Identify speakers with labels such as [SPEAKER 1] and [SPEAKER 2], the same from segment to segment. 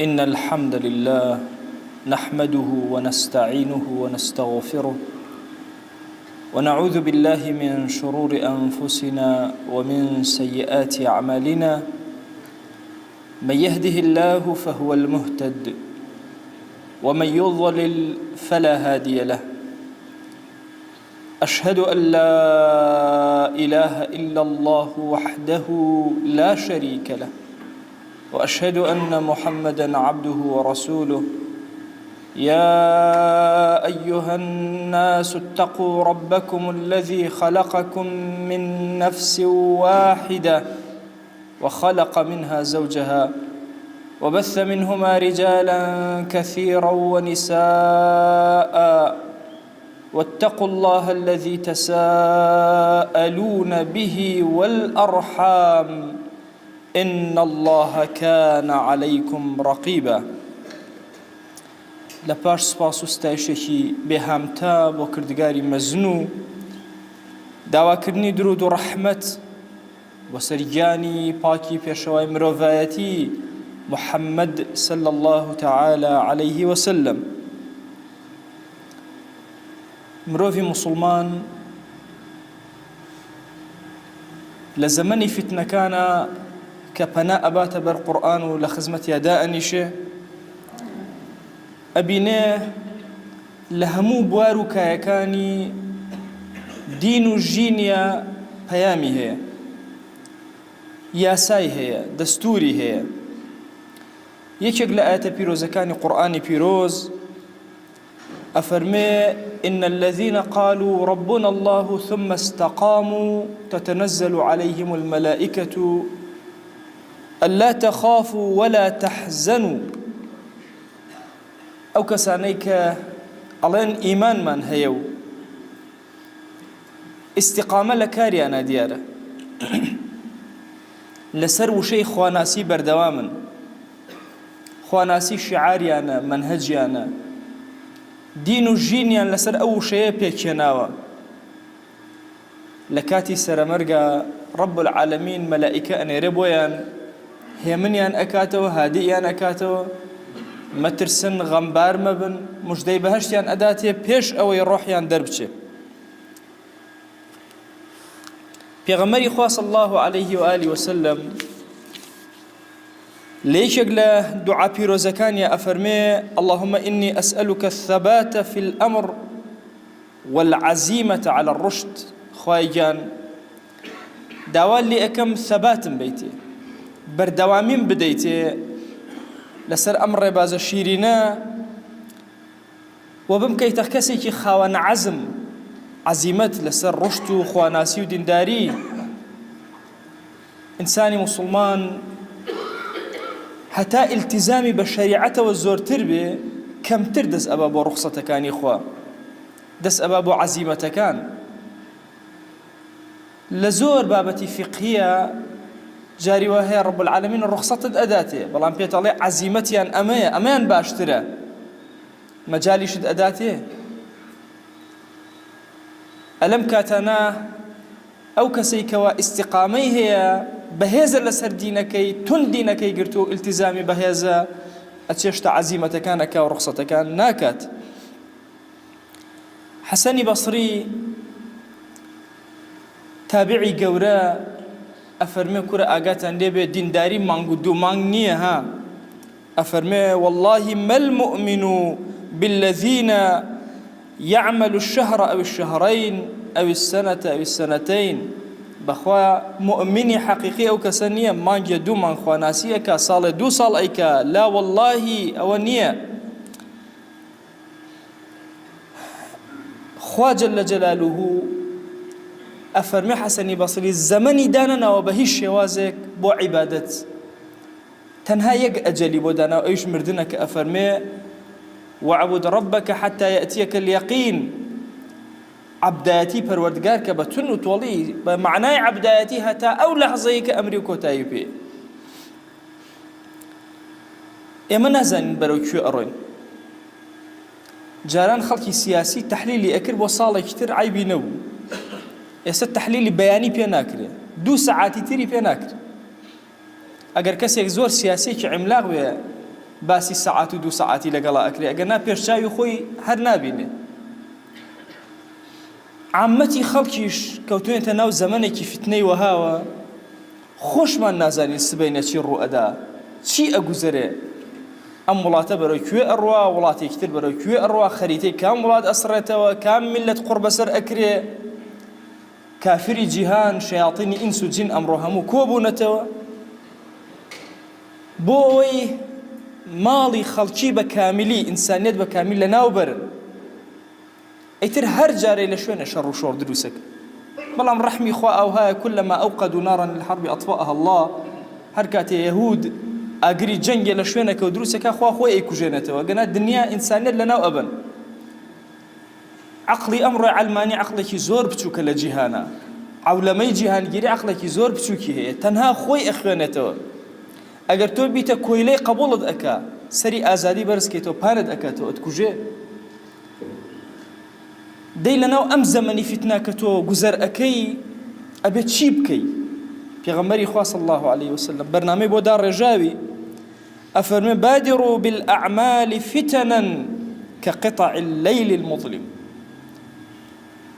[SPEAKER 1] إن الحمد لله نحمده ونستعينه ونستغفره ونعوذ بالله من شرور أنفسنا ومن سيئات أعمالنا. من يهده الله فهو المهتد ومن يضلل فلا هادي له. أشهد أن لا إله إلا الله وحده لا شريك له، وأشهد أن محمدًا عبده ورسوله. يا أيها الناس اتقوا ربكم الذي خلقكم من نفس واحدة وخلق منها زوجها وبث منهما رجالا كثيرا ونساء، واتقوا الله الذي تساءلون به والأرحام إن الله كان عليكم رقيبا. لپاش سپاس و ستایشێکی بێهامتا بۆ کردگاری مەزنوو، داواکردنی درود و ڕەحمەت بۆ سەرگیانی پاکی پێشەوای مرۆڤایەتی محەممەد صلی الله تعالى عليه وسلم. مرۆڤی موسڵمان لە زەمەنی فتنەکانە کە پەنا ئەباتە بەر قورئان و لە خزمەتیادا ئەنیشێ، ئەبینێ لە هەموو بوار و کایەکانی دین و ژینیە پەیامی هەیە، یاسای هەیە، دەستوری هەیە. یەکێک لە ئاەتە پیرۆزەکانی قورئانی پیرۆز ئەفەرمێ: إن الذين قالوا ربنا الله ثم استقاموا تتنزل عليهم الملائكة ألا تخافوا ولا تحزنوا. ئەو کەسانەی کە ئەڵێن ئیمانمان هەیە و ئیستیقامە لە کاریانە دیارە، لەسەر وشەی خواناسی بەردەوامن، خواناسی شیعاریانە، منهەجیانە، دین و ژینیان لەسەر ئەو وشەیە پێکێناوە. لە کاتی سەرەمەرگە ڕەب العالەمین مەلائیکە ئەنێرێ بۆیان، هێمنیان ئەکاتەوە، هادیئیان ئەکاتەوە، مەترسن، غەمبار مەبن، موژدەی بەهەشتیان ئەداتێ پێش ئەوەی ڕۆحیان دەربچێ. پێغەمبەری خوا صلی الله عليه وآله وسلم لە یەکێک لە دوعا پیرۆزەکانیە ئەفەرمێ: اللهم إني أسألك الثبات في الأمر والعزيمة على الرشد. خوای گیان داوا لێ ئەەکەم ثەباتم بیتێ، بەردەوامیم بدەیتێ لەسەر ئەم ڕێبازە شیرینە، و بمکەیتە کەسێکی خاوەن عەزم، عەزیمەت لەسەر ڕشد و خواناسی و دینداری. ئینسانی موسڵمان هەتا ئیلتیزامی بە شەریعەتەوە زۆرتر بێ، کەمتر دەست ئەبا بۆ ڕوخسەتەکانی خوا، دەست ئەبا بۆ عەزیمەتەکان. لە زۆر بابەتی فیقهیە جاری وا هەیە ڕەب العالەمین ڕوخسەتت ئەداتێ، بەڵام پێت ئەڵێ عەزیمەتیان ئەمەیە، ئەمەیان باشترە، مەجالیشت ئەداتێ. ئەلەم کاتانە ئەو کەسەی کەوا ئیستیقامەی هەیە، بەهێزە لەسەر دینەکەی، تون دینەکەی گرتو و ئیلتیزامی بەهێزە، ئەچێشتە عەزیمەتەکان ئەکا و ڕوخسەتەکان ناکات. حەسەنی بەسری تابعی گەورە ئەفەرمێ: کورە ئاگاتان لێبێ دینداری مانگ و دوو مانگ نییە ها. ئەفەرمێ: والله ما المؤمن بالذين يعمل الشهر أو الشهرين أو السنة أو السنتين. بەخوا مؤمنی حەقیقی ئەو کەسە نییە مانگیە دوو مانگ خواناسی ئەکا، ساڵێ دوو ساڵ ئەیکا. لا واللهی ئەوە نییە. خوا جەلە جەلالوه ئەفەرمێ حەسەنی بەسری زەمەنی دانەناوە بە هیچ شێوازێک بۆ عیبادەت، تەنها یەک ئەجەلی بۆ داناوە، ئەویش مردنە، کە ئەفەرمێ: وعبد ربك حتى يأتيك اليقين. عبدایەتی پەروەردگار کە بە تون و تۆڵی، بە معنای عبدایەتی هەتا ئەو لەحزەیە کە ئەمری و کۆتایی پێ. ئێمە نازانین بەرەو کوێ ئەڕۆین. جاران خەڵکی سیاسی تەحلیلی ئەکرد بۆ ساڵێکی تر عیبی نەبوو، ئێستا تەحلیلی بەیانی پێ ناکرێ، 2 سەعاتی تری پێ ناکرێ. ئەگەر کەسێک زۆر سیاسێکی عیملاق بێ باسی سەعات و 2 سەعاتی لەگەڵا ئەکرێ ئەگەر نا پێشچاوی خۆی هەر نابینێ. عامەتی خەڵکیش کەوتوێنتە ناو زەمانێکی فتنەی وەهاوە، خۆشمان نازانین سبەینە چی ڕوو ئەدا، چی ئەگوزەرێ، ئەم وڵاتە بەرەو کوێ ئەڕوا، وڵاتێکی تر بەرەو کوێ ئەڕوا، خەریتەی کام وڵات ئەسڕێتەوە، کام میلەت قوڕ بەسەر ئەکرێ. کافری جیهان شەیاطینی ئینس و جین ئەمڕۆ هەموو کۆبوونەتەوە بۆ ئەوەی ماڵی خەڵکی بە کامیلی، ئینسانیەت بە کامیل لەناو بەرن. ئەیتر هەر جارێ لە شوێنە شەڕ و شۆڕ دروستەکە. بەڵام ڕەحمی خوا ئەوهایە كلما أوقدوا نارا للحرب أطفأها الله. هەر کاتێ یەهود ئاگری جەنگێ لە شوێنەکە و دروستەکە خوا خۆی ئەیکوژێنێتەوە. گەنا دنیا ئینسانیەت لەناو ئەبن. عقلی ئەمڕۆ عەلمانی عقلێکی زۆر بچووکە لە جیهانە، عەولەمەی جیهانگیری عقلێکی زۆر بچووکی هەیە، تەنها خۆی ئەخوێنێتەوە. ئەگەر تۆ بیتە کۆیلەی قبوڵت ئەکا، سەری ئازادی بەرزکەیتەوە، پانت ئەکاتەوە، ئەتکوژێ. دەی لەناو ئەم زەمەنی فتنە کە تۆ گوزەر ئەەکەی ئەبێت چی بکەی؟ پێغەمبەری خوا صلی الله عليه وسلم بەرنامەی بۆ داڕێژاوی ئەفەرمێ بادروا بالأعمال فتنا كقطع الليل المظلم.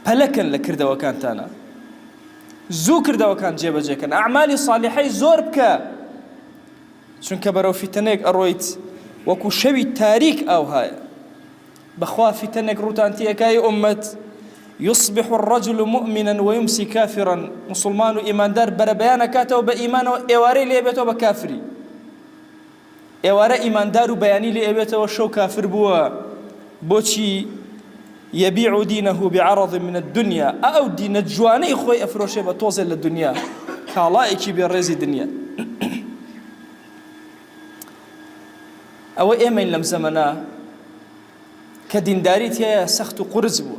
[SPEAKER 1] پەلەکەن لە کردەوەکانتانە، زوو کردەوەکان جێبەجێکەن، ئەعمالی صالحەی زۆر بکە، چونکە بەرەو فتنێک ئەڕۆیت وەکو شەوی تاریک ئاوهایە. بەخوا فتنێک ڕووتانتی ئەکای ئومەت، يصبح الرجل مؤمنا ويمسي كافرا. مسلمان و ئیماندار بەرەبەیان ئەکاتەوە بە ئیمانەوە، ئێوارەی لێ بێتەوە بە کافری، ئێوارە ئیماندار و بەیانی لێ ئەبێتەوە شەو کافر بووە. بۆچی؟ يبيع دينه بعرض من الدنيا. أو دين الجواني خوي أفروشي بتوزن للدنيا كالائكي بالرزي دنيا. أو إيمين لم زمنا كدين داريتيا سخت قرز بو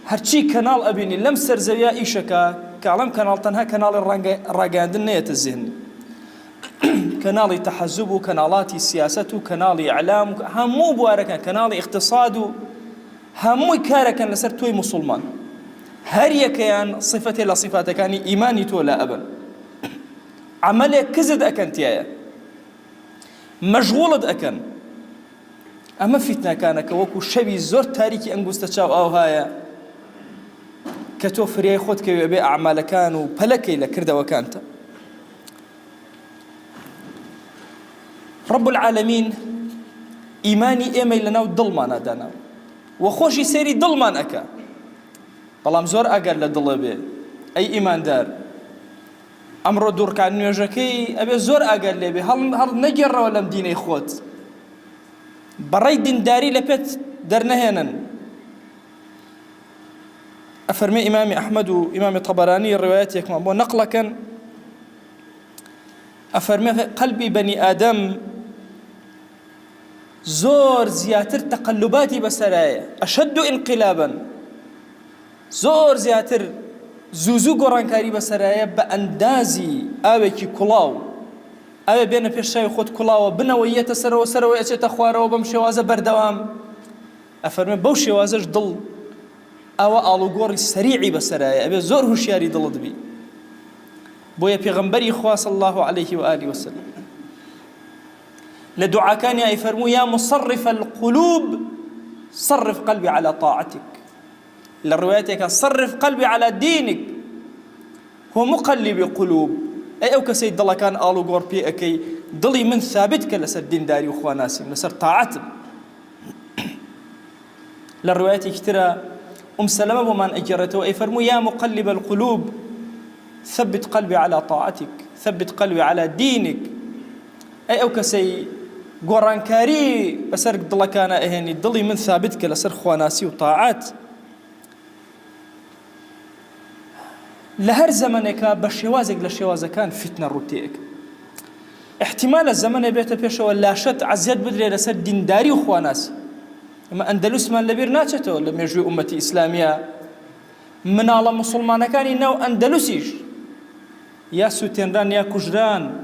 [SPEAKER 1] هرچی كنال أبيني لم سرزويا إيشكا كعلم كنال تنها كنال الراقاندن نية الذهن، كنال تحزب، كنالات سياسة، كنال إعلام، همو بواركا، كنال اقتصاد، همو كاركا لسر توي مسلمان. هر يكيان صفتي لا صفاتك يعني إيماني تو لا أبن، عملك كزد أكن تيايا، مشغولد أكن. أما فتنة كانك وكو شبي زور تاريكي أنقوز تشاو أو هايا كتو فرياي خودك ويبيع أعمال كانوا بلكي لكرده وكانت. رب العالمين إيماني إيمي لنا ودلمان أدانا وخوشي سيري دلمان أكا، بلام زور أقل لدلبي أي إيمان دار أمر دور كان نيوجكي أبي زور أقل لبي هل نجر ولا مدينة إخوات بريد داري لبيت درنهنا. أفرمي إمام أحمد وإمام الطبراني الروايات يكمل ونقل كان أفرمي قلبي بني آدم زور زياتر تقلباتي بسرايا أشد انقلابا، زور زياتر زوزو قرانكاري بسرايا بأندازي آوكي كلاو ئایا بێنە پێش شاوی خۆت کوڵاوە بنەوەیەتە سەرەوە سەرەوەی ئەچێتە خوارەوە بەم شێوازە بەردەوام. ئەفەرمێ بەو شێوازەش دڵ ئەوە ئاڵوگۆڕی سەریعی بەسەرایە، ئەبێ زۆر هوشیاری دڵت بی. بۆیە پێغەمبەری خوا صلی الله عليه وآله وسلم لە دوعاکانی ئەیفەرموو یا مصرف القلوب صرف قلبي على طاعتك. لە ڕوایەتێکە صرف قلبي على دينك هو مقلب قلوب. أي أو كسيد دلا كان آلو غور بي أكي دلي من ثابت كلسر دين داري وخواناسي لسر طاعتم. للروايات كتيرة سلمة ومن أجرته أي فرمو يا مقلب القلوب ثبت قلبي على طاعتك، ثبت قلبي على دينك. أي أو كسي غوران كاري بسر دلا كان أهني دلي من ثابت كلسر خواناسي وطاعات. لهر زمانك بشوازك لشوازك كان فتنة روتيك. احتمال الزمن بيته بيشه ولا شت عزيز بدري لسر دين داري وخواناسي. أما أندلس من لبير ناتشته لما يجوا أمتي إسلامية من على مسلمان كان إنه أندلسيش يا سوتينران يا كجران.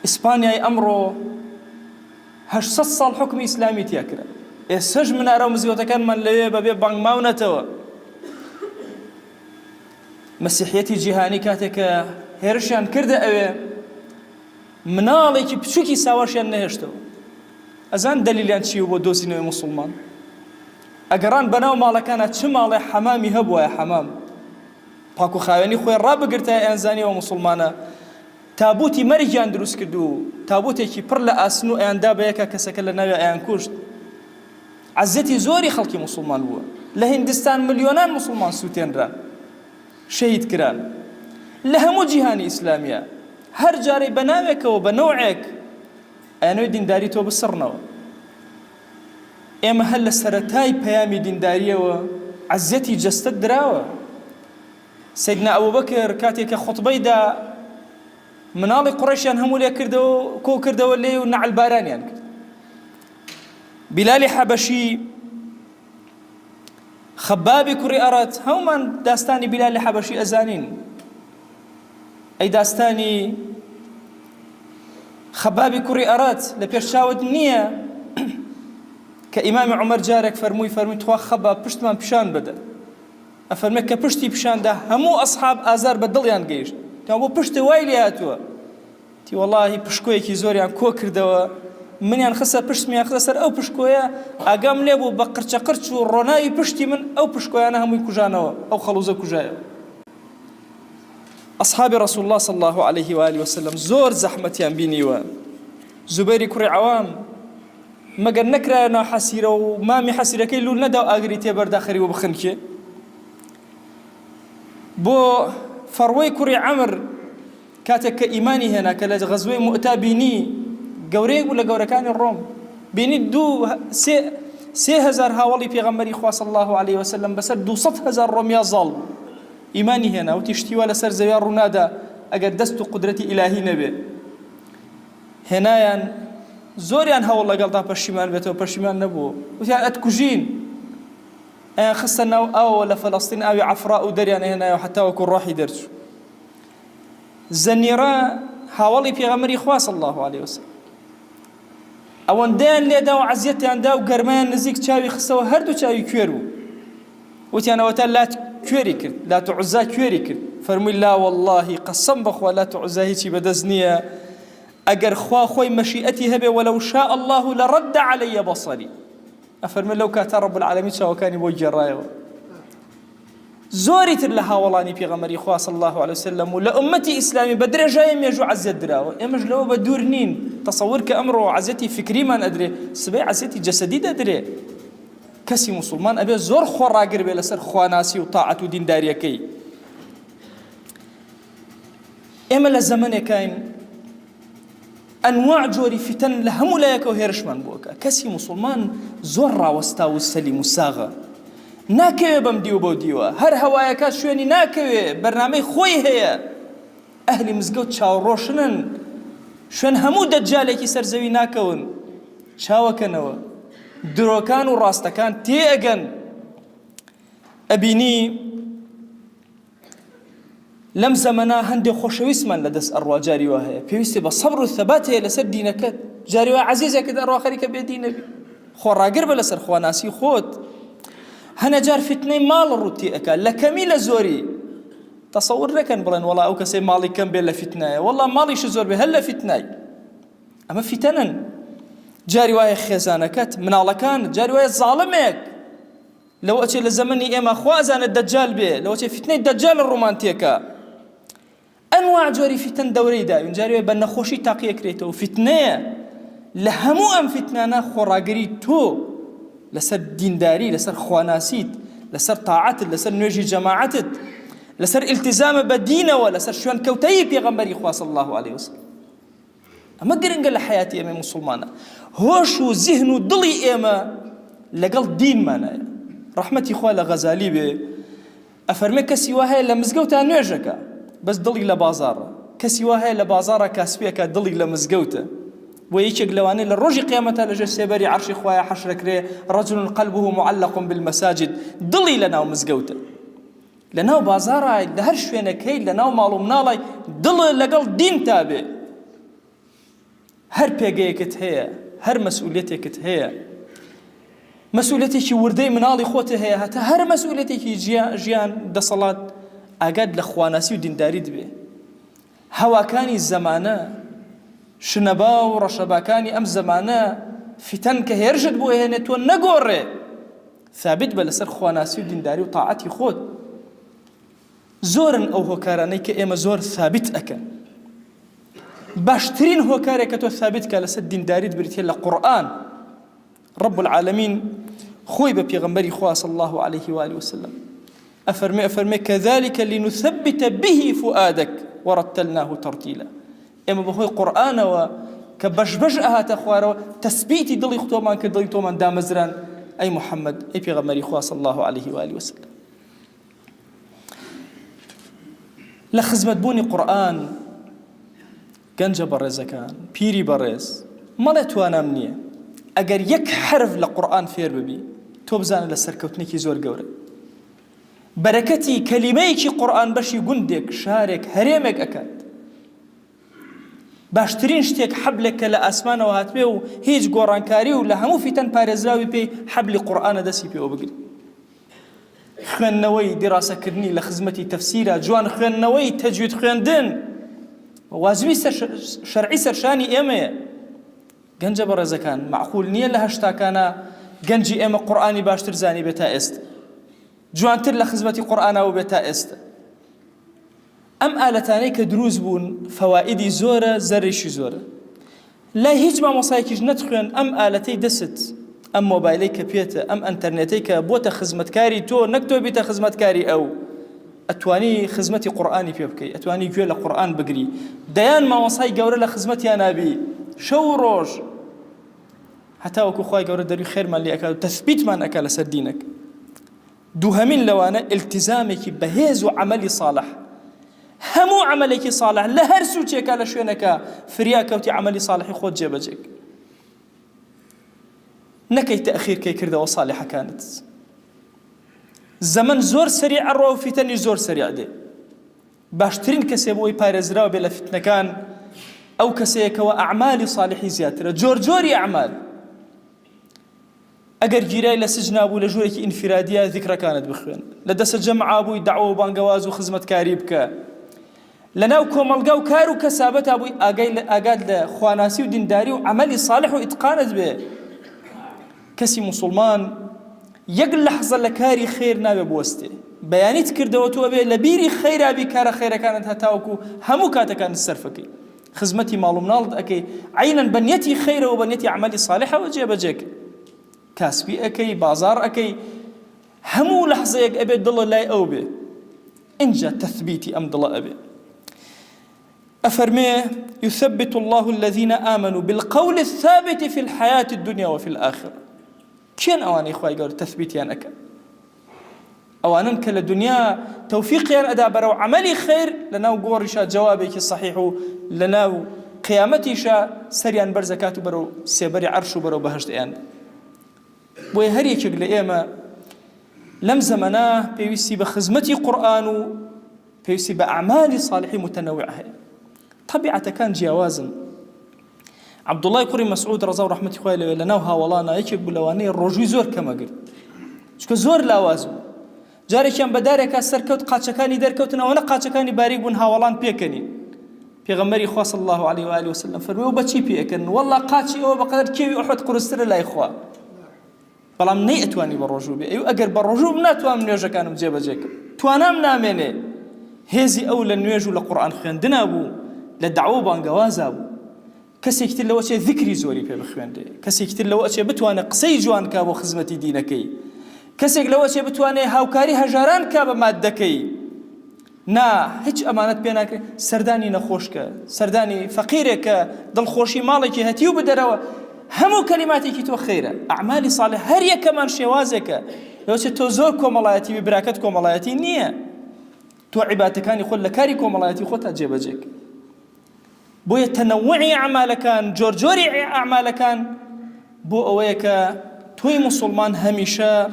[SPEAKER 1] إسبانيا أمره 800 سال حكم إسلامي تياكره. السجن من أرامز وتكان من لبيه ببيه بانك ماونته. مسيحيتي جهاني كاتك هيرشان كرده أوي مناڵێکی بچووکی ساوەشیان نەهێشتەوە. ئەزان دەلیلیان چی بۆ دۆزینەوەی موسڵمان؟ ئەگەڕان بەناو ماڵەکانە چ ماڵێ حەمامی هەبووە حەمام پاک و خاوێنی خۆی ڕابگرتە ئەیانزانیەوە موسڵمانە تابوتی مەرگیان دروست کرد و تابوتێکی پڕ لە ئاسن و ئەیاندا بە یەکە کەسەکە لە ناوی ئەیان کوشت. عەزەتی زۆری خەڵکی موسڵمان بووە. لە هیندستان ملیۆنان موسڵمان سووتێنران، شەهید کران لە هەموو جیهانی ئیسلامیە، هەر جارەی بە ناوێکەوە بە نەوعێک ئەیانەوەی دینداری تۆ بسڕنەوە. ئێمە هەر لە سەرەتای پەیامی دینداریەوە عەزەتی جەستەت دراوە. سەیدنا ئەبوبەکر کاتێککە خوتبەیدا مناڵی قوڕەیشیان هەموو لێ کردەوە کۆ کردەوە لێ و نەعەلبارانیان کرد. بیلالی حەبەشی، خەبابی کوڕی ئەرەت، هەمومان داستانی بیلالی حەبەشی ئەزانین. ئەی داستانی خەبابی کوڕی ئەرەت لە پێشچاوت نییە کە ئیمامی عومەر جارێک فەرمووی توا خەباب پشتمان پیشان بدە. ئەفەرمێت کە پشتی پیشاندا هەموو ئەسحاب ئازار بە دڵیان گەیشت. بۆ پشتە وای لێ هاتووە. تی وەڵاهی پشکۆیەکی زۆریان کۆ کردەوە، منیان خستە پشتمیان خستە سەر ئەو پشکۆیە، ئاگام لێ بوو بە قرچە قرچ و ڕۆناوی پشتی من ئەو پشکۆیانە هەمووی کوژانەوە، ئەو خەڵوزە کوژایەوە. ئەصحابی ڕەسوول الله صلی الله عليه و آله وسلم زۆر زەحمەتیان بینیوە. زوبەیری کوڕی عەوام مەگەر نەکرایە ناو حەسیرە و مامی حەسیرەکەی لول نەدا و ئاگری تێبەردا خەریوە بخنکێ. بۆ فەڕوەی کوڕی عەمر کاتێک کە ئیمانی هێنا کە لە غەزوەی مؤتا بینی، گەورەیەک بوو لە گەورەکانی ڕۆم، بینی 3000 هاوڵی پێغەمبەری خوا صلی الله عليه وسلم بەسەر 200,000 ڕۆمیا زاڵ بوو. ئیمانی هێنا وتی شتیوە لەسەر زەویا ڕوونادا ئەگەر دەست و قودرەتی ئیلاهی نەبێ. هێنایان زۆریان هەوڵ لەگەڵدا پەشیمان بێتەوە، پەشیمان نەبوو. وتیان ئەتکوژین. ئەیان خستە ناو ئاوە لە فەڵەستین، ئاوی عەفرا و دەریان هێنایەوە حتا وەکو ڕۆحی دەرچوو. زەنیرە هاوڵی پێغەمبەری خوا صلی الله عليه وسلم ئەوەندەیان لێدا و عەزیەتیاندا و گەرمایان نزیک چاوی خستەوە، هەردوو چاوی کوێر بوو. وتیانەوە تا لات کوێری کرد، لات و عوزا کوێری کرد. فەرمووی لا واللهی قەسەم بەخوا لات و عوزا هیچی بەدەست نییە، ئەگەر خوا خۆی مەشیئەتی هەبێ وەلەو شاء الله لەڕەدە عەلەیە بەصەری. ئەفەرمێ لەو کاتە ڕەب العالەمین چاوەکانی بۆ گێڕایەوە. زۆری تر لە هاوڵانی پێغەمبەری خوا صلی الله عليه وسلم و لە ئومەتی ئیسلامی بە درێژایی مێژوو عەزیەت دراوە. ئێمەش لەوە بە دوور نین. تەسەوور کە ئەمڕۆ عەزیەتی فکریمان ئەدرێ، سبەی عەزیەتی جەسەدی دەدرێ. کەسی موسڵمان ئەبێ زۆر خۆڕاگر بێ لەسەر خواناسی و تاعەت و دینداریەکەی. ئێمە لە زەمانێکین ئەنواع جۆری فتن لە هەموو لایەکەوە هێرشمان بووەکە. کەسی موسڵمان زۆر ڕاوەستا و سەلیم و ساغە، ناکەوێ بەم دیو بۆ دیوە، هەر هەوایەکە شوێنی ناکەوێ، بەرنامەی خۆی هەیە. ئەهلی مزگەوت چاوەڕۆشنن، شوێن هەموو دەجالێکی سەرزەوی ناکەون، چاوەکەنەوە، درۆکان و ڕاستەکان تێئەگەن. ئەبینی لەم زەمەنا هەندێک خۆشەویستمان لەدەست ئەڕوا جاری وا هەیە، پێویستی بە سەبر و ثەبات هەیە لەسەر دینەکەت. جاری وا عەزیزێکت ئەڕوا خەریکە بێدینە بی، خۆڕاگر بە لەسەر خواناسی خۆت. هەنە جار فتنەی ماڵ ڕووتی ئەکا لە کەمی لە زۆری. تەسەور نەکەن بڵێن وەڵا ئەو کەسەی ماڵی کەم بێت لە فتنایە، وەڵا ماڵیش زۆر بێ هەر لە فتنای. ئەمە فتنن. جاری وایە خێزانەکەت، مناڵەکان، جاری وایە زاڵمێک لەو ئەچێ لە زەمەنی ئێمە خوازانە دەجال بێ، لەو ئەچێ فتنەی دەجال ڕۆمانتیەکە. ئەنواع جۆری فتن دەورەی داوین، جاری وایە بە نەخۆشی تاقیەکرێتەوە. فتنەیە لە هەموو ئەم فتنانە خۆڕاگری تۆ لەسەر دینداری، لەسەر خواناسیت، لەسەر تاعەتت، لەسەر نوێژی جەماعەتت، لەسەر ئیلتیزامە بە دینەوە، لەسەر شوێن کەوتەیی پێغەمبەری خوا صلی الله عليه وسلم. ئەمە گرنگە لە حیاتی ئێمە موسڵمانە. هۆش و زیهن و دڵی ئێمە لەگەڵ دینمانایە. ڕەحمەتی خوا لە غەزالی بێ ئەفەرمێ کەسی وا هەیە لە مزگەوتە نوێژەکە بەس دڵی لە بازاڕە، کەسی وا هەیە لە بازاڕە کاسپیەکە دڵی لە مزگەوتە. بۆ یەکێک لەوانەیە لە ڕۆژی قیامەتە لەژێر سێبەری عەرشی خوایە حەشرەکرێ رەجل قەلبه معلق بالمەساجد، دڵی لەناو مزگەوتە، لەناو بازاڕای، لە هەر شوێنەکەی، لەناو ماڵ و مناڵی دڵ لەگەڵ دین تابێ. هەر پێگەیەکت هەیە، هەر مەسئولیەتێکت هەیە، مەسئولیەتێکی وردەی مناڵی خۆت هەیە، هەتا هەر مەسئولیەتێکی ژیان دەسەڵات ئاگاد لە خواناسی و دینداری دبێ. هەواکانی زەمانە شنەبا و ڕەشەباکانی ئەم زەمانە فتەن کە هێرشت بۆ هێنێتوە نەگۆڕێ، ثابت بە لەسەر خواناسی و دینداری و تاعەتی خۆت. زۆرن ئەو هۆکارانەی کە ئێمە زۆر ثابت ئەکەن. باشترین هۆکارێک کە تۆ ثابت کە لەسەر دینداریت بریتێ لە قورئان. رب العالمین خۆی بە پێغەمبەری خوا صلی الله عليه وآله وسلم ئەفەرمێ كذلك لنثبت به فؤادك ورتلناه ترتيلا. ئێمە بەهۆی قورئانەوە کە بەش ئەهاتە خوارەوە تەثبیتی دڵی خۆمان کرد، دڵی تۆمان دامەزران. ئەی محەممەد، ئەی پێغەمبەری خوا صلی الله عليه وآله وسلم، لە خزمەتبوونی قورئان گەنجە بەڕێزەکان، پیری بەڕێز، مەڵێ توانام نییە. ئەگەر یەک حرف لە قورئان فێر ببی تۆ بزانە لە سەرکەوتنێکی زۆر گەورە. بەرەکەتی کەلیمەیەکی قورئان بەشی گوندێک، شارێک، هەرێمێک ئەکات. باشترین شتێک حەبلێک کە لە ئاسمانەوە هاتبێ و هیچ گۆڕانکاری و لە هەموو فیتەن پارێزراوی پێی حەبلی قورئانە دەستی پێوە بگری. خوێندنەوەی دیراسەکردنی لە خزمەتی تەفسیرە، جوان خوێندنەوەی تەجوید خوێندن واجبی شەرعی سەرشانی ئێمەیە. گەنجە بەڕێزەکان، معقول نییە لە هەشتاکانە گەنجی ئێمە قورئانی باشتر زانی بێت تا ئێستا، جوانتر لە خزمەتی قورئانەوە بێت تا ئێستا. ئەم ئالەتانەی کە دروست بوون فەوائیدی زۆرە، زەرێکی زۆرە. لای هیچ مامۆسایەکیش نەتخوێن ئەم ئالەتەی دەست، ئەم مۆبایلەی کە پێتە، ئەم ئەنتەرنێتەی کە بۆتە خزمەتکاری تۆ، نەک تۆ بیتە خزمەتکاری ئەو، ئەتوانی خزمەتی قورئانی پێ بکەی، ئەتوانی گوێ لە قورئان بگری. دەیان مامۆسای گەورە لە خزمەتیان نابی شەو و ڕۆژ، هەتا وەکو خوای گەورە دەروی خێرمان لێ ئەکات و تەثبیتمان ئەکات لەسەر دینەک. دووهەمین لەوانە ئیلتیزامێکی بەهێز و عەمەلی صالح. هەموو عەمەلێکی صالح لە هەر سوچێکە لە شوێنەکە فریا کەوتی عەمەلی صالحی خۆت جێبەجێک. نەکەی تەخیرکەی کردەوە صالحەکانت. زەمن زۆر سەریع ڕۆ و فیتەنیش زۆر سەریع دێ. باشترین کەسێ بۆی پارێزراوە بێ لە فتنەکان ئەو کەسەیەکەوە ئەعمالی صالحی زیاترە، جۆری ئەعمال. ئەگەر گیرای لە سجنا بوو لە ژوورێکی ئینفرادیە ذیکرەکانت بخوێن، لە دەستە جەمعا بووی دەعوە و بانگەواز و خزمەتکاری بکە، لەناو کۆمەڵگا و کار و کەسابەتا بووی ئاگات لە خواناسی و دینداری و عەمەلی صالح و ئیتقانت بێ. کەسی موسڵمان یەک لەحزە لە کاری خێر نابێ بوەستێ. بەیانیت کردەوە تۆ بێ لە بیری خەیرابی کارە خێرەکانت هەتاوەکو هەموو کاتەکانت سەرفەکەی. خزمەتی ماڵ و مناڵت ئەەکەی عینەن بەنیەتی خەیرە و بەنیەتی عەمەلی صالحەوە جێبەجێکە. کاسبی ئەەکەی، بازار ئەەکەی، هەموو لەحزەیەک ئەبێ دڵە لای ئەو بێ. اینجا تەثبیتی ئەم دڵە ئەبێ. أفرمي يثبت الله الذين آمنوا بالقول الثابت في الحياة الدنيا وفي الآخرة. كين أواني إخوائي قولوا تثبيتيان أكا أوانا كلا دنيا توفيقيان أدا برو عملي خير لناو قورشا جوابك الصحيح لناو قيامتي شا سريان برزكاتو برو سيبري عرشو برو بهشت ايان بوي هريك يقل إيما لم زمنا بيوسي بخزمتي قرآن بيوسي بأعمال صالحي متنوعة. طبيعة كان جيوازن عبد الله يقول مسعود رضا ورحمة الله لناوها ولانا يكب لواني الرجوي زور كما قلت شكو زور لاوازو جاري كان بدارك السركوت قاتشكاني دركوتنا وانا قاتشكاني باريق بن هاولان بيكني پیغمبري خوا صلى الله عليه واله وسلم فرموا بچي بيكن والله قاتشي او بقدر كيوي احد قرستر لا اخوا بلام ني اتواني بالرجوع ايو اگر بالرجوع ناتوام نيوجا كانوا جيبا جيك توانام نامنه هزي اول نيوجو للقران خوندنا ابو لدعوه بانغوازا ابو كسي كتير لو اشي ذكري زوري في بخوينده كسي كتير لو اشي بتوانه قسي جوان كابو خدمتي دينكي كسي لو اشي بتوانه هاوكاري هجران كاب مادكي نا هیچ امانت بينك سرداني نخوشك سرداني فقيرك ضل خوشي مالك هتيو بدروا همو كلماتك تو خيره اعمالي صالح هر كمان شوازك لو تو زوركم ملاتي ببركتكم ملاتي نيه تو عبادتك كان يقول لك كاريكم ملاتي خوتا جيبجك بو يتنوعي اعمالكان جورجوري اعمالكان بو اويك توي مسلمان هميشه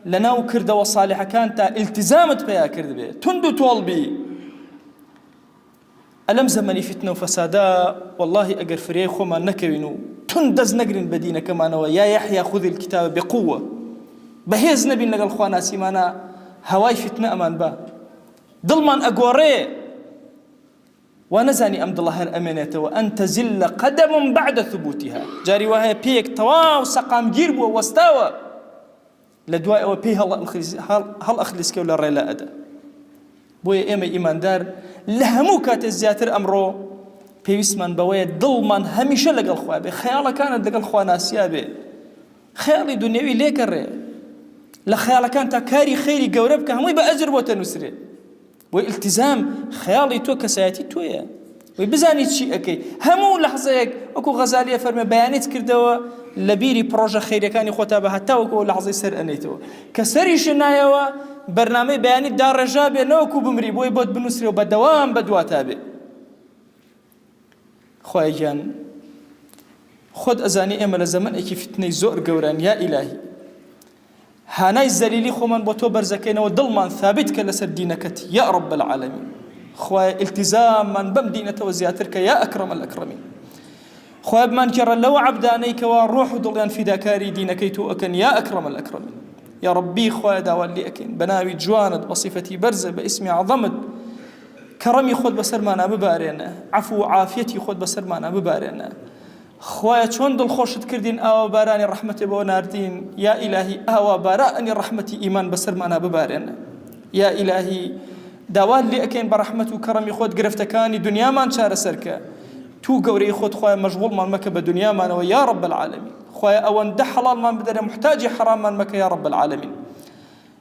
[SPEAKER 1] لناو كرد وصالح كانت التزامت بها كرد به تندو طولبي ألم زمني فتنة وفسادا والله أجر فريق خما نكوينو تندز نقرن بدينة كمان ويا يحيى خذ الكتاب بقوة بهيز نبي نقل خوانا سيمانا هواي فتنة أمان با ضلمان أقوري ونزاني أمد الله الأمانة وأن تزل قدم بعد ثبوتها جاري وهي بيك تواو سقام جيرب واستوى لدواء وبيه هل أخلصك ولا ريلا أدا بوي إما إيمان دار لهمو كات الزياتر أمرو بيسمان بوي ضلمان هميشه لقل خواه بي خياله كانت لقل خواه ناسيا بي خيالي دنيوي ليك الرئي لخياله كانت كاري خيري قوربك هموي بأجر وتنسري والالتزام خيالي تو كسايتي تويا وبزاني شيء أكي همو لحظة أكو غزالية فرمي بيانات كردوا لبيري بروجة خيري كان يخوتها بها تاوكو لحظة سر أنيتو كسري شنايا برنامج بيانات دار رجابي نوكو بمري بوي بود بنسري وبدوام بدواتابي خواه جان خود أزاني إما لزمن أكي فتني زور قوران يا إلهي هاناي الزليلي خومن بوتو برزكين ودلمان ثابت كالسر دينكت يا رب العالمين خواه التزام من بم دينة وزياترك يا أكرم الأكرمين خواه بمان جرى لو عبدانيك وروح دليان في داكاري دينكيتو أكن يا أكرم الأكرمين يا ربي خواه داوالي أكن بناوي جواند بصفتي برزة باسمي عظمت كرمي خود بسرمانا ببارينا عفو عافيتي خود بسرمانا ببارينا خواه چون دل خوشت كردين آوا باراني رحمتي بو ناردين يا إلهي آوا باراني رحمتي إيمان بسرمانا ببارينا يا إلهي داوال لي أكين برحمتو كرمي خود قرفتكاني دنيا ما نشار سركا تو قوري خود خواه مشغول من مكة بدنيا ما نو يا رب العالمين خواه أوان ده حلال ما بدنا محتاجي حرام من مكة يا رب العالمين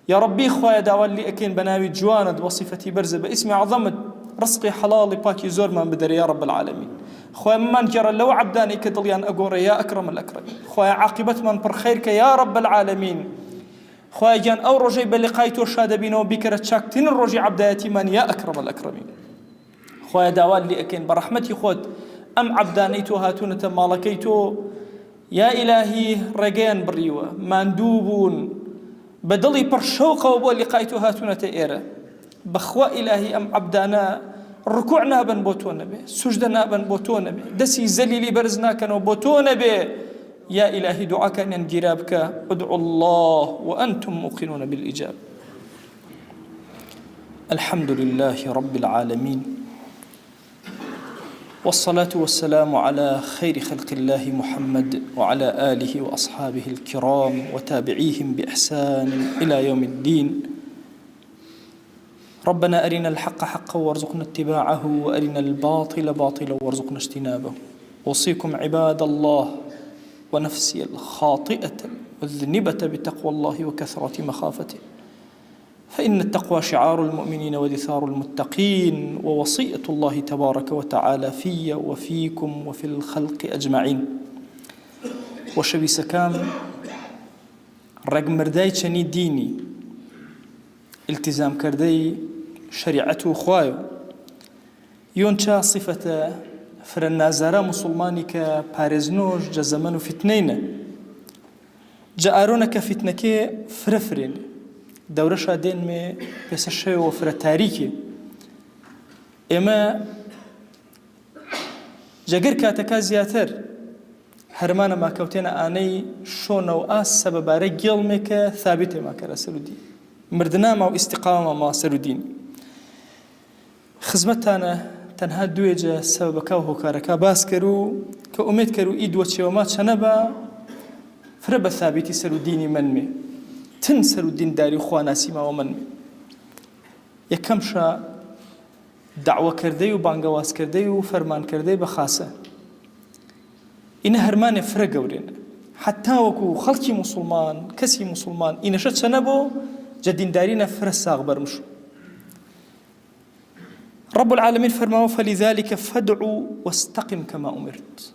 [SPEAKER 1] يا ربي خواه داوال لي أكين بناوي جواند وصفتي برزة باسمي عظمت رزقي حلالي باكي زور من بدر يا رب العالمين خواه من جرى لو عبداني كدليان أقول يا أكرم الأكرمين خواه عاقبة من برخيرك يا رب العالمين خواه جان أو رجي بلقايتو شادبين وبكرة شاكتين الرجي عبداتي من يا أكرم الأكرمين خواه داوال لي أكين برحمتي خود أم عبدانيتو هاتونة مالكيتو يا إلهي رقين بريوة ماندوبون بدلي برشوقة وبو لقايتو هاتونة إيرا بخوا إلهي أم عبدانا ركوعنا بن بوتونا به سجدنا بن بوتونا به دسي زليلي برزنا كانوا بوتونا به يا إلهي دعاك أن جرابك ادعوا الله وأنتم موقنون بالإجابة الحمد لله رب العالمين والصلاة والسلام على خير خلق الله محمد وعلى آله وأصحابه الكرام وتابعيهم بإحسان إلى يوم الدين ربنا أرنا الحق حقا وارزقنا اتباعه وأرنا الباطل باطلا وارزقنا اجتنابه أوصيكم عباد الله ونفسي الخاطئة والذنبة بتقوى الله وكثرة مخافته فإن التقوى شعار المؤمنين ودثار المتقين ووصية الله تبارك وتعالى في وفيكم وفي الخلق أجمعين وشبي سكام رقم مرداي چني ديني التزام كردي شريعته خوايو يونشا صفة فرنازارا مسلماني كبارزنوش جزمانو فتنين جاءرونا كفتنكي فرفرين دورة شادين مي بس الشيء وفر تاريخي إما جاگر كاتكا زياتر هرمانا ما كوتينا آني شونو آس سبباري جيل ميكا ثابتة ما كرسلو دي مردنا ما واستقامة ما سلو دين خزمتانا تنها دويجة سببكا وهكاركا باس كرو كأميد كرو إيد وشيومات شنبا فرب ثابتي سلو ديني منمي تنسر الدين داري خوانا سيما ومن يكمشا دعوة كردي وبانقواز كردي وفرمان كردي بخاصة إن هرمان فرق ورين حتى وكو خلقي مسلمان كسي مسلمان إن شد سنبو جدين دارين فرس أغبر مشو رب العالمين فرماه فلذلك فادعوا واستقم كما أمرت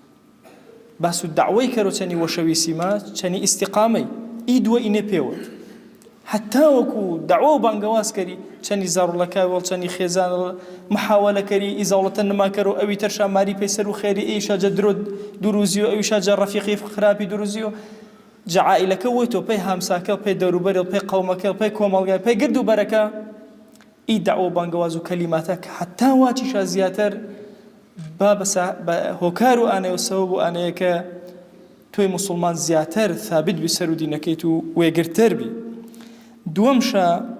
[SPEAKER 1] باسو الدعوة كرو تاني وشوي سيما تاني استقامي إيدوا إني بيوت حتى وكو دعوة بانقواز كري چني زارو لكاول چني خيزان محاولة كري إزالة ما كرو أوي ترشا ماري بيسرو خيري إيشا جدرود دروزيو أويشا جا رفيقي خرابي دروزيو جا عائلة كويتو بي هامساكا بي داروبريل بي قومكا بي كومالغا بي قردو بركة إي دعوة بانقواز كلماتك حتى واتشا زياتر هوكارو أنا وسببو أنا يكا توي مسلمان زياتر ثابت بسرو دينكيتو ويقرتر بي دوامشا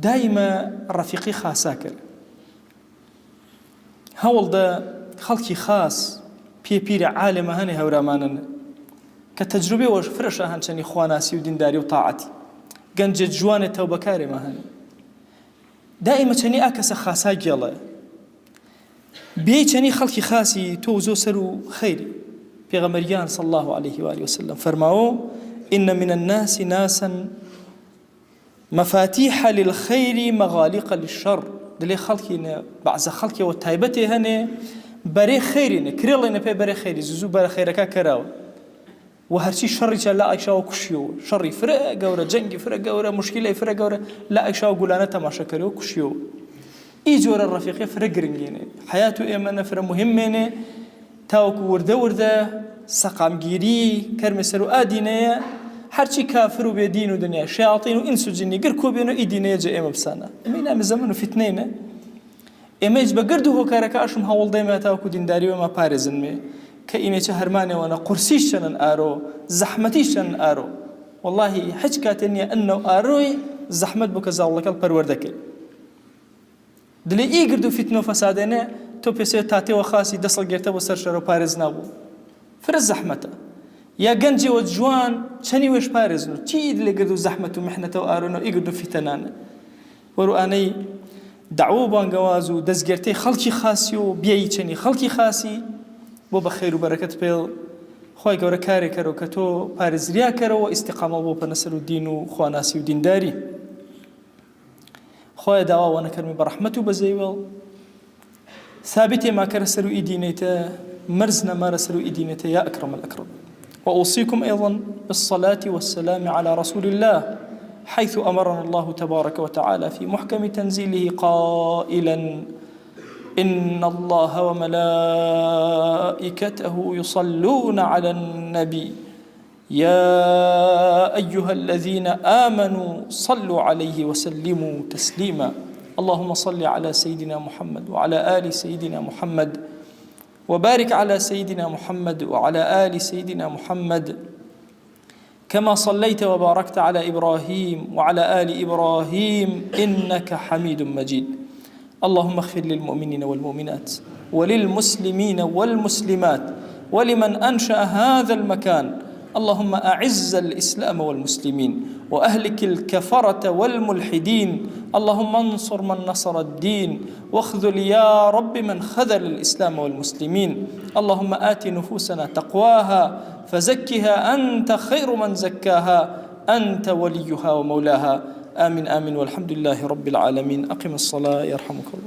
[SPEAKER 1] دايما رفيقي خاساكر هەوڵدا خەڵکی خاص پێپیرە عالمە هەنێ هەورامانن کە تەجروبەوەش فرەشە هەنچەنی خواناسی و دینداری و تاعەتی گەنجە جوانێت تەوبەکارێمە هەنێ دائیمە چەنی ئاکەسە خاسا گێڵە بێ چەنی خەڵکی خاصی تۆ زۆ سەر و خەیری پێغەمبەریان صلی الله عليه وآله وسلم فەرماوە إن من الناس ناسا مفاتيح للخير مغاليق للشر دلي خلقينا بعض خلقي وتايبتي هني بري خيرين كريلين بي بري خيري زوزو بري خيركا كراو وهرشي شر لا ايشاو كشيو شر فرق غورا جنگي فرق غورا مشكله فرق غورا لا ايشاو غولانا تماشا كريو كشيو ايجور الرفيق فرق رنگينه حياته ايمن فر مهمه تاوك ورده سقام گیری كرم سرو ادينه هرچی کافر و بدین و دنیا شیاطین و انس و جنی گر کو بینو ایدینه جا ام بسانه امینا مزمن و فتنه نه امیج بگرد و هکارک اشم هول دائما تا کو دینداری و ما پارزن می که اینه چه هرمانه و نا قرسیشن آرو زحمتیشن آرو والله حج کاتنی انه آروی زحمت بک زالک الپروردک دلی ای گرد و فتنه و فساده نه تو پیسه تاتی و خاصی دستل گرته و سرشار و پارز نبود فرز زحمته يا گنجی و جوان چنی وش پارزنو چی دل گردو زحمت و محنت و آرونو ایگردو فتنان ورو آنی دعوو بانگوازو دزگرتی خلقی خاصی و بیایی چنی خلقی خاصی بو بخیر و برکت پیل خواه گوره کاری کرو که تو پارزریا کرو و استقامه بو پنسر و دین و خواناسی و دینداری خواه دعوا و نکرمی برحمت و بزیوال ثابتی ما کرسر و ایدینیتا مرزنا ما رسل و ایدینیتا یا اکرم الاکرم وأوصيكم أيضا بالصلاة والسلام على رسول الله حيث أمرنا الله تبارك وتعالى في محكم تنزيله قائلا إن الله وملائكته يصلون على النبي يا أيها الذين آمنوا صلوا عليه وسلموا تسليما اللهم صل على سيدنا محمد وعلى آل سيدنا محمد وبارك على سيدنا محمد وعلى آل سيدنا محمد كما صليت وباركت على إبراهيم وعلى آل إبراهيم إنك حميد مجيد اللهم اغفر للمؤمنين والمؤمنات وللمسلمين والمسلمات ولمن أنشأ هذا المكان اللهم أعز الإسلام والمسلمين وأهلك الكفرة والملحدين اللهم انصر من نصر الدين واخذل يا رب من خذل الإسلام والمسلمين اللهم آت نفوسنا تقواها فزكها أنت خير من زكاها أنت وليها ومولاها آمين آمين والحمد لله رب العالمين أقم الصلاة يرحمك الله